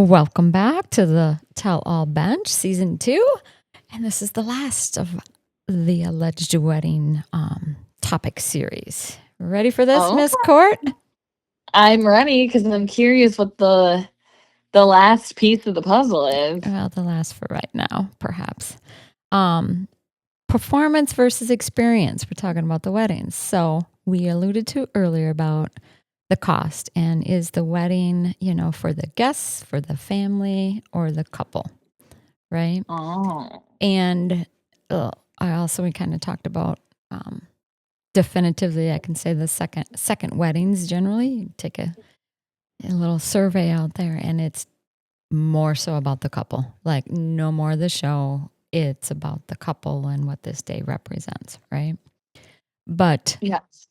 Welcome back to the Tell All Bench, Season 2. And this is the last of the alleged wedding topic series. Ready for this, Oh, Miss Court? I'm ready because I'm curious what the last piece of the puzzle is. Well, the last for right now, perhaps. Performance versus experience. We're talking about the weddings. So we alluded to earlier about the cost. And is the wedding, for the guests, for the family, or the couple? Right? Oh, And we kind of talked about definitively, I can say the second weddings generally. You take a little survey out there, and it's more so about the couple. Like no more of the show. It's about the couple and what this day represents, right? But yes.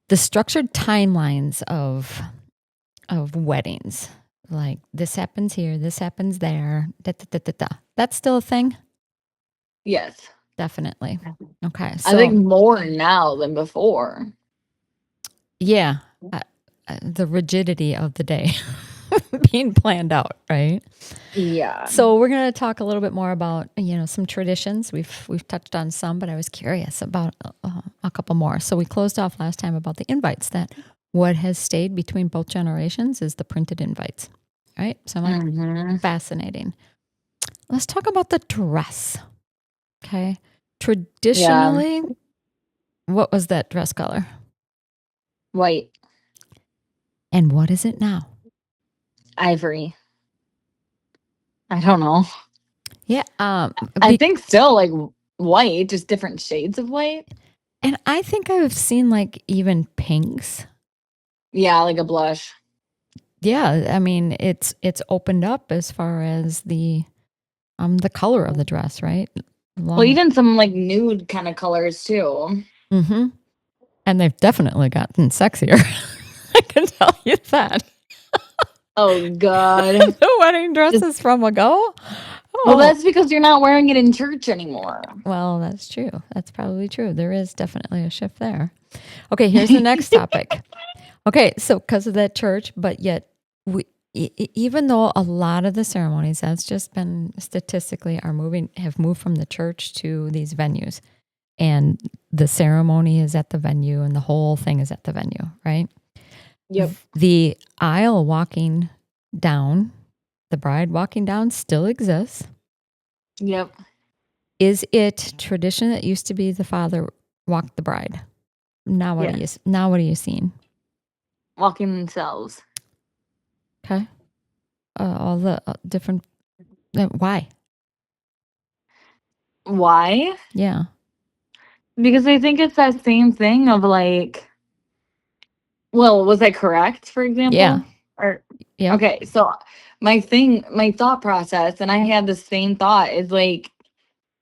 the structured timelines of weddings, like this happens here, this happens there, that's still a thing. Yes. Definitely. Okay. I think So, more now than before. yeah, the rigidity of the day being planned out, right? Yeah. So we're going to talk a little bit more about, some traditions. We've touched on some, but I was curious about a couple more. So we closed off last time about the invites, that what has stayed between both generations is the printed invites, right? So I'm like, fascinating. Let's talk about the dress. Okay. Traditionally, what was that dress color? White. And what is it now? Ivory. I don't know. Yeah. I think still like white, just different shades of white. And I think I've seen like even pinks. Yeah, like a blush. Yeah, I mean it's opened up as far as the color of the dress, right? Well, even some like nude kind of colors too. Mm-hmm. And they've definitely gotten sexier. I can tell you that. Oh God. The wedding dresses from ago. Oh. Well, that's because you're not wearing it in church anymore. Well, that's true. That's probably true. There is definitely a shift there. Okay, here's the next topic. Okay, so because of that church, but yet even though a lot of the ceremonies, that's just been statistically have moved from the church to these venues, and the ceremony is at the venue and the whole thing is at the venue, right? Yep. The aisle walking down, the bride walking down still exists. Yep. Is it tradition that used to be the father walked the bride? Now what are you seeing? Walking themselves. Okay. All the different. Why? Why? Yeah. Because I think it's that same thing of like, well, was I correct, for example? Yeah. Or Yeah. okay, so my thought process, and I had the same thought, is like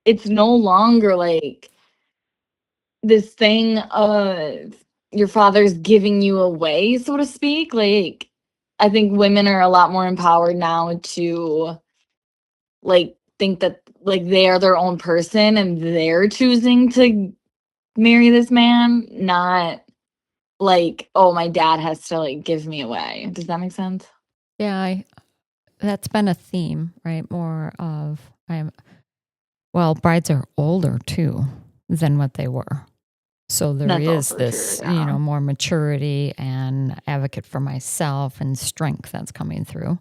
it's no longer like this thing of your father's giving you away, so to speak. Like I think women are a lot more empowered now to like think that like they are their own person and they're choosing to marry this man, not like, oh, my dad has to like give me away. Does that make sense? Yeah. That's been a theme, right? More of brides are older too than what they were. So there That's is also this, true. Yeah. more maturity and advocate for myself and strength that's coming through.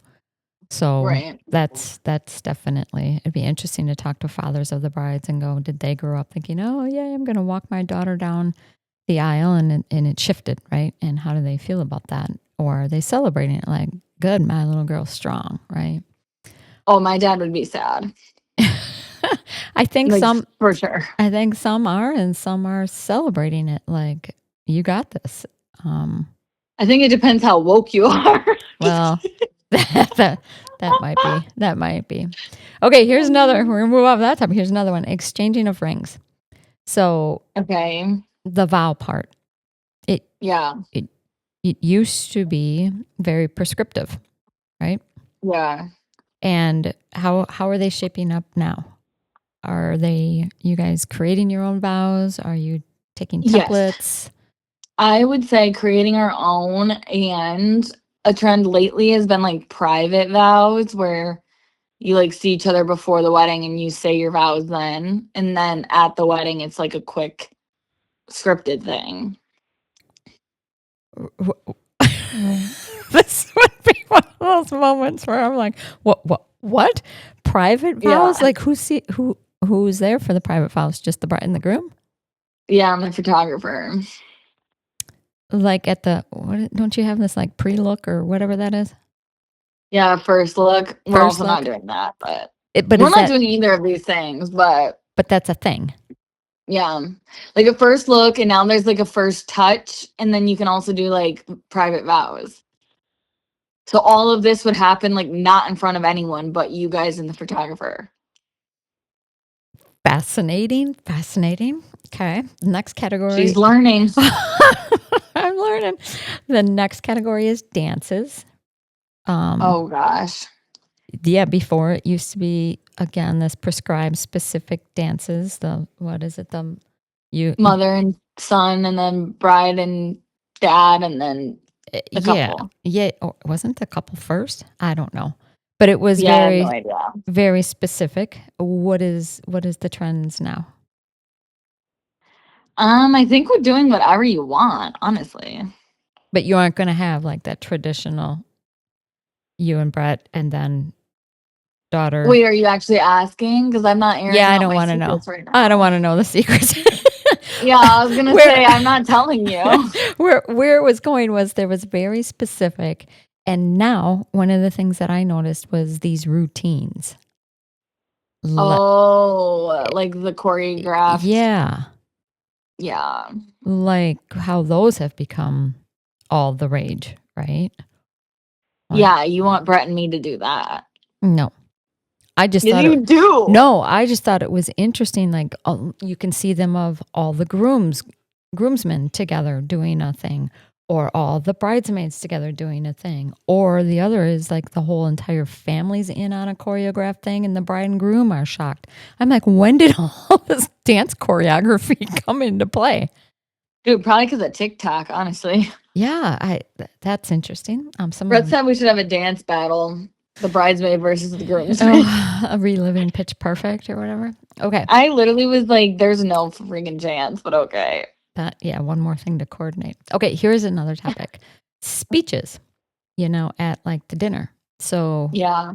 So Right. that's definitely, it'd be interesting to talk to fathers of the brides and go, did they grow up thinking, oh yeah, I'm going to walk my daughter down the aisle and it shifted, right? And how do they feel about that? Or are they celebrating it like, good, my little girl's strong, right? Oh, my dad would be sad. I think like, for sure. I think some are, and some are celebrating it like, you got this. I think it depends how woke you are. Well, that might be. Okay, here's another. We're gonna move off that topic. Here's another one: exchanging of rings. So, Okay. the vow part. It used to be very prescriptive, right? Yeah. And how are they shaping up now? Are you guys creating your own vows? Are you taking templates? Yes. I would say creating our own, and a trend lately has been like private vows where you like see each other before the wedding and you say your vows then. And then at the wedding, it's like a quick scripted thing. This would be one of those moments where I'm like, what? Private vows? Yeah. Like who's there for the private vows? Just the bride and the groom? Yeah, I'm a photographer. Like at the don't you have this like pre-look or whatever that is? Yeah, first look. We're First also not look? doing that, but But we're is not that doing either of these things, but that's a thing. yeah. Like a first look, and now there's like a first touch, and then you can also do like private vows. So all of this would happen like not in front of anyone but you guys and the photographer. Fascinating. Okay. Next category. She's learning. I'm learning. The next category is dances. Oh gosh. Yeah, before it used to be again this prescribed specific dances. The what is it? The you Mother and son, and then bride and dad, and then the yeah. couple. Yeah, or wasn't the couple first? I don't know. But it was Yeah, I have no very idea. very specific. What is the trends now? I think we're doing whatever you want, honestly. But you aren't going to have like that traditional you and Brett and then daughter. Wait, are you actually asking? Because I'm not airing Yeah, I out don't my want to know. secrets right now. I don't want to know the secrets. Yeah, I was gonna say I'm not telling you. Where it was going was there was very specific, and now one of the things that I noticed was these routines. Oh, like the choreographed. Yeah, Yeah. like how those have become all the rage, right? Like, Yeah, you want Brett and me to do that. no, I just Yes, thought you do. no, I just thought it was interesting. Like you can see them of all the groomsmen together doing a thing, or all the bridesmaids together doing a thing, or the other is like the whole entire family's in on a choreographed thing, and the bride and groom are shocked. I'm like, when did all this dance choreography come into play? Dude, probably because of TikTok, honestly. Yeah, that's interesting. Brett said we should have a dance battle. The bridesmaid versus the groomsmaid. A reliving Pitch Perfect or whatever. Okay. I literally was like, there's no freaking chance, but okay. Yeah, one more thing to coordinate. Okay, here's another topic. Speeches, at like the dinner. So Yeah.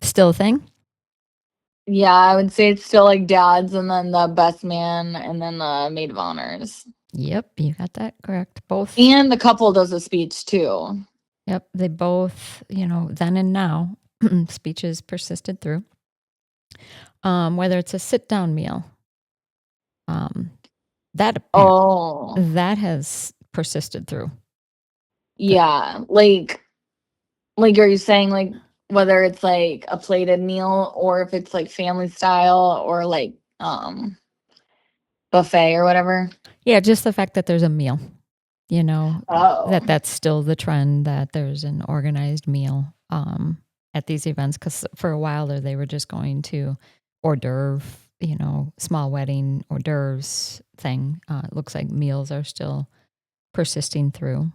still a thing? Yeah, I would say it's still like dads and then the best man and then the maid of honors. Yep, you got that correct. Both. And the couple does a speech too. Yep, they both, then and now, speeches persisted through. Whether it's a sit down meal, that has persisted through. Yeah, like are you saying like whether it's like a plated meal or if it's like family style or like buffet or whatever? Yeah, just the fact that there's a meal, Oh. that's still the trend, that there's an organized meal at these events, because for a while there they were just going to hors d'oeuvre, small wedding hors d'oeuvres thing. It looks like meals are still persisting through.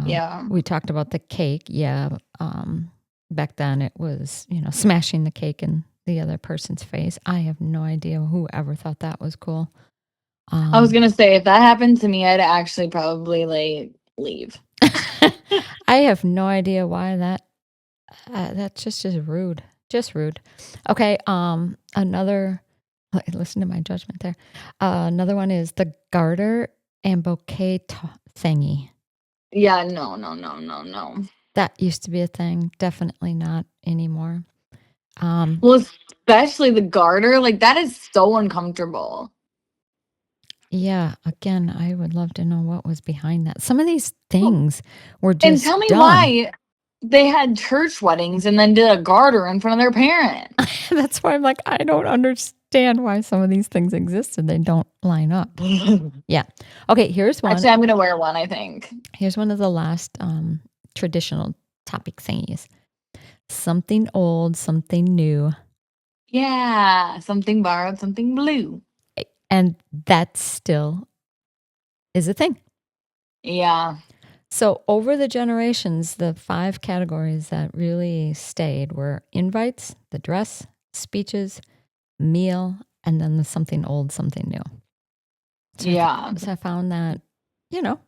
Yeah. We talked about the cake. Yeah. Back then it was, smashing the cake in the other person's face. I have no idea who ever thought that was cool. I was gonna say if that happened to me, I'd actually probably like leave. I have no idea why that's just rude. Just rude. Okay. Another. Listen to my judgment there. Another one is the Garter and Bouquet thingy. Yeah. No. That used to be a thing. Definitely not anymore. Well, especially the garter, like that is so uncomfortable. Yeah, again, I would love to know what was behind that. Some of these things were just And tell me done. why they had church weddings and then did a garter in front of their parents. That's why I'm like, I don't understand why some of these things exist and they don't line up. Yeah. Okay, here's one. Actually, I'm gonna wear one, I think. Here's one of the last traditional topic thingies. Something old, something new. Yeah, something borrowed, something blue. And that still is a thing. Yeah. So over the generations, the 5 categories that really stayed were invites, the dress, speeches, meal, and then the something old, something new. Yeah. So I found that, you know,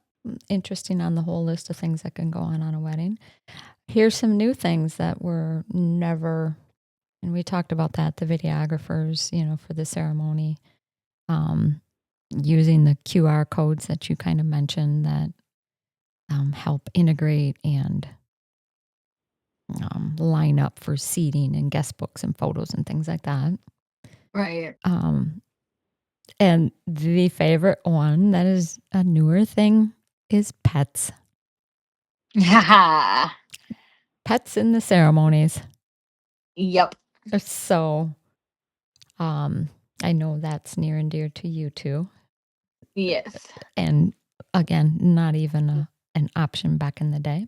interesting on the whole list of things that can go on a wedding. Here's some new things that were never, and we talked about that, the videographers, for the ceremony, using the QR codes that you kind of mentioned that help integrate and line up for seating and guest books and photos and things like that. Right. And the favorite one that is a newer thing is pets. Yeah. Pets in the ceremonies. Yep. So I know that's near and dear to you too. Yes. And again, not even an option back in the day.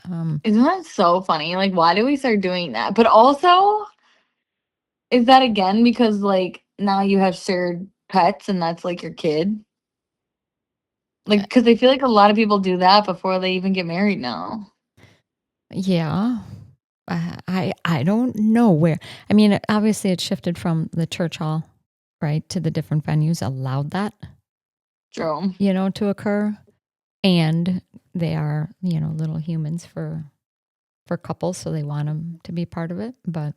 Isn't that so funny? Like, why do we start doing that? But also, is that again because like now you have shared pets and that's like your kid? Like, because I feel like a lot of people do that before they even get married now. Yeah. I don't know where. I mean, obviously it shifted from the church hall, right, to the different venues allowed that, True. to occur. And they are, little humans for couples, so they want them to be part of it. But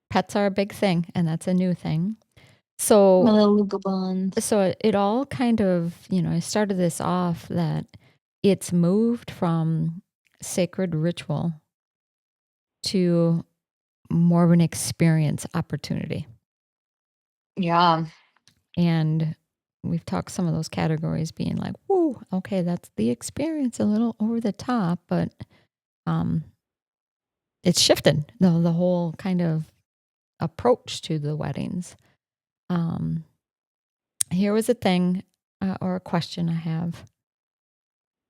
pets are a big thing, and that's a new thing. My So, little Luca buns. so it all kind of, I started this off that it's moved from sacred ritual to more of an experience opportunity. Yeah. And we've talked some of those categories being like, whoa, okay, that's the experience, a little over the top, but it's shifted the whole kind of approach to the weddings. Here was a thing or a question I have.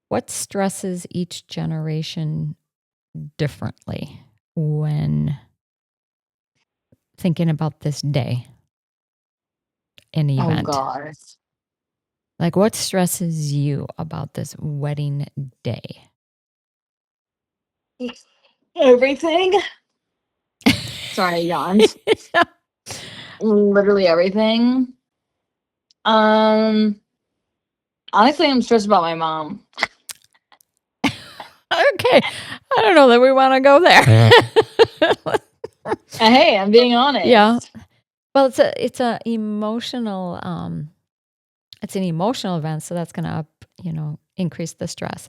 What stresses each generation differently when thinking about this day, an Oh event? gosh. Like, what stresses you about this wedding day? Everything. Sorry, I yawned. Literally everything. Um, honestly, I'm stressed about my mom. Okay, I don't know that we want to go there. Hey, I'm being honest. Yeah. Well, it's an emotional event, so that's going to increase the stress.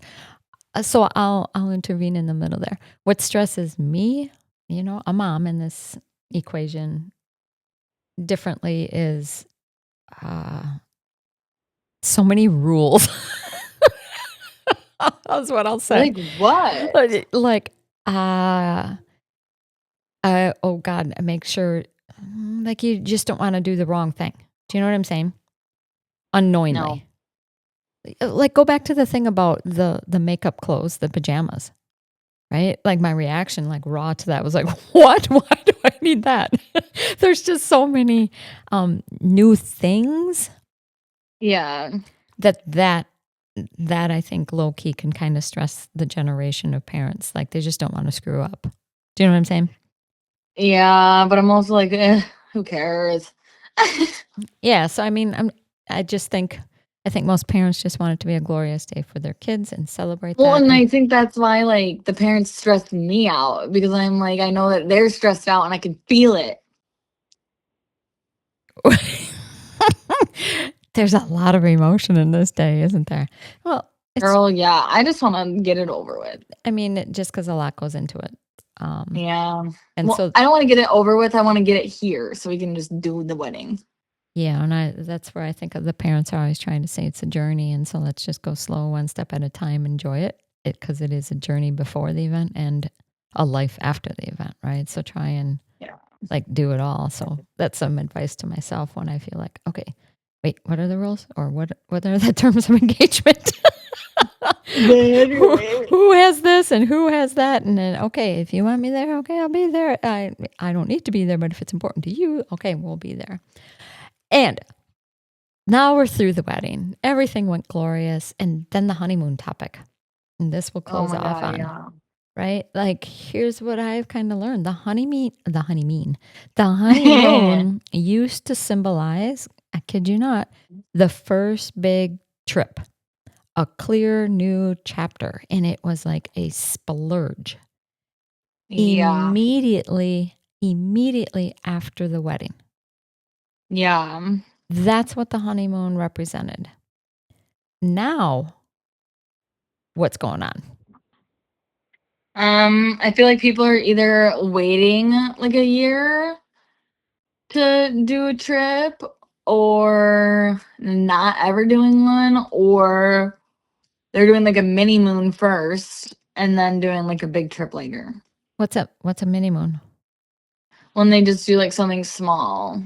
So I'll intervene in the middle there. What stresses me, a mom in this equation differently is so many rules. That's what I'll say. Like what? Like oh God, make sure like you just don't want to do the wrong thing. Do you know what I'm saying? Unknowingly. No. Like go back to the thing about the makeup clothes, the pajamas. Right? Like my reaction, like raw to that was like, what? Why do I need that? There's just so many new things Yeah. that I think low key can kind of stress the generation of parents. Like they just don't want to screw up. Do you know what I'm saying? Yeah, but I'm also like, who cares? Yeah. So I mean, I think most parents just want it to be a glorious day for their kids and celebrate Well, that. and I think that's why like the parents stress me out because I'm like, I know that they're stressed out and I can feel it. There's a lot of emotion in this day, isn't there? Well, Girl, yeah, I just want to get it over with. I mean, just because a lot goes into it. Yeah. And Well, so, I don't want to get it over with. I want to get it here so we can just do the wedding. yeah, and that's where I think of the parents are always trying to say it's a journey. And so let's just go slow, one step at a time, enjoy it because it is a journey before the event and a life after the event, right? So try and like do it all. So that's some advice to myself when I feel like, okay, wait, what are the rules or what are the terms of engagement? who has this and who has that? And then, okay, if you want me there, okay, I'll be there. I don't need to be there, but if it's important to you, okay, we'll be there. And now we're through the wedding. Everything went glorious. And then the honeymoon topic. And this will Oh close my off God, on, yeah. right? Like, here's what I've kind of learned. The honeymoon used to symbolize, I kid you not, the first big trip, a clear new chapter. And it was like a splurge Yeah. immediately after the wedding. Yeah. That's what the honeymoon represented. Now, what's going on? I feel like people are either waiting like a year to do a trip or not ever doing one, or they're doing like a mini moon first and then doing like a big trip later. What's a mini moon? When they just do like something small.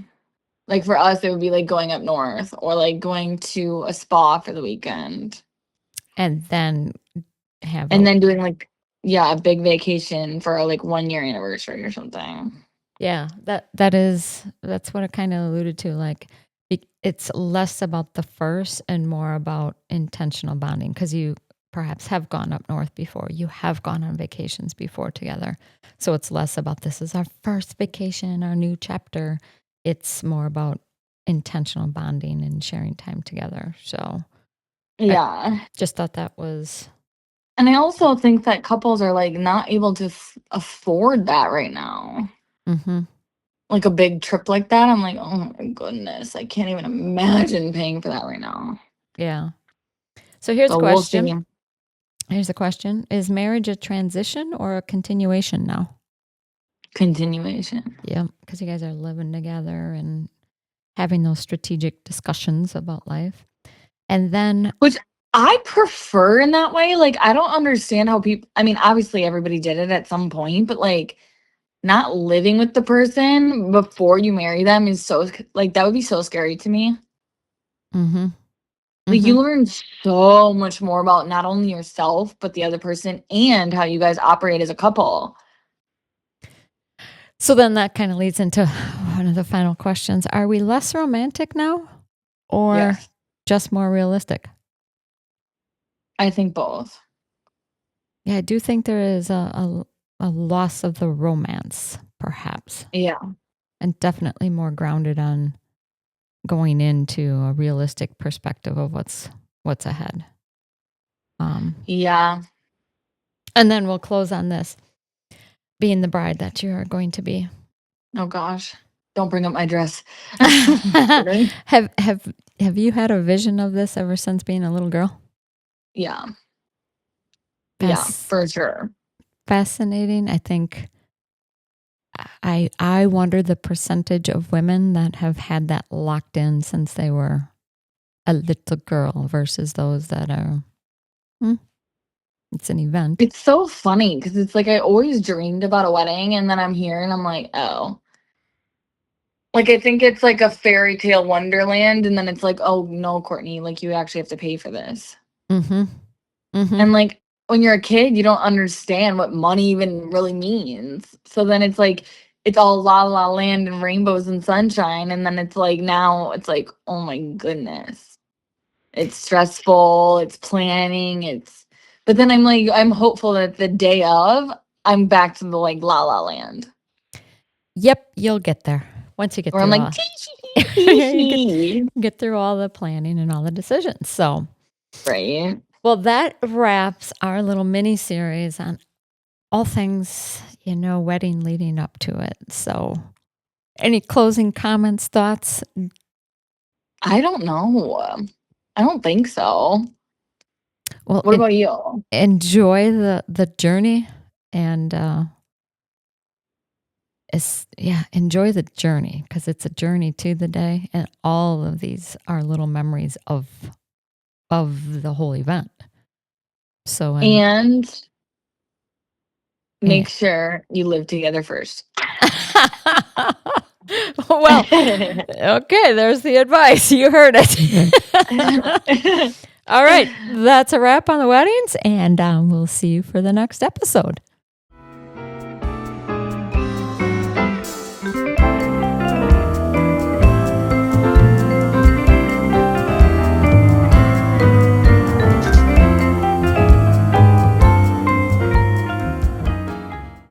Like for us, it would be like going up north or like going to a spa for the weekend. And then have And a then doing like, yeah, a big vacation for a like 1 year anniversary or something. yeah, that's what I kind of alluded to. Like, it's less about the first and more about intentional bonding, because you perhaps have gone up north before, you have gone on vacations before together. So it's less about this is our first vacation, our new chapter. It's more about intentional bonding and sharing time together. So I Yeah. just thought that was And I also think that couples are like not able to afford that right now. mm-hmm, Like a big trip like that. I'm like, oh my goodness, I can't even imagine paying for that right now. yeah. So here's a So we'll see. question. Here's a question. Is marriage a transition or a continuation now? Continuation. Yeah, because you guys are living together and having those strategic discussions about life. And then, Which I prefer in that way. Like, I don't understand how people, I mean, obviously everybody did it at some point, but like not living with the person before you marry them is so, like, that would be so scary to me. mm-hmm, Like, mm-hmm. you learn so much more about not only yourself, but the other person and how you guys operate as a couple. So then that kind of leads into one of the final questions. Are we less romantic now or Yes. just more realistic? I think both. Yeah, I do think there is a loss of the romance, perhaps, Yeah. and definitely more grounded on going into a realistic perspective of what's ahead. Yeah. And then we'll close on this. Being the bride that you are going to be. Oh gosh. Don't bring up my dress. have you had a vision of this ever since being a little girl? Yeah. Yeah, That's for sure. fascinating. I think I wonder the percentage of women that have had that locked in since they were a little girl versus those that are it's an event. It's so funny because it's like I always dreamed about a wedding and then I'm here and I'm like, oh. Like I think it's like a fairy tale wonderland and then it's like, oh no, Courtney, like you actually have to pay for this. Mm-hmm. Mm-hmm. And like when you're a kid, you don't understand what money even really means. So then it's like it's all la la land and rainbows and sunshine. And then it's like now it's like, oh my goodness. It's stressful, it's planning, it's but then I'm like I'm hopeful that the day of I'm back to the like la la land. Yep, you'll get there once you get Where I'm through like all. tee hee hee hee. Get through all the planning and all the decisions. So, Right. well, that wraps our little mini series on all things, wedding leading up to it. So, any closing comments, thoughts? I don't know. I don't think so. Well, What about you? enjoy the journey and enjoy the journey because it's a journey to the day, and all of these are little memories of the whole event. So, And and make sure you live together first. well, okay, there's the advice. You heard it. All right, that's a wrap on the weddings, and we'll see you for the next episode.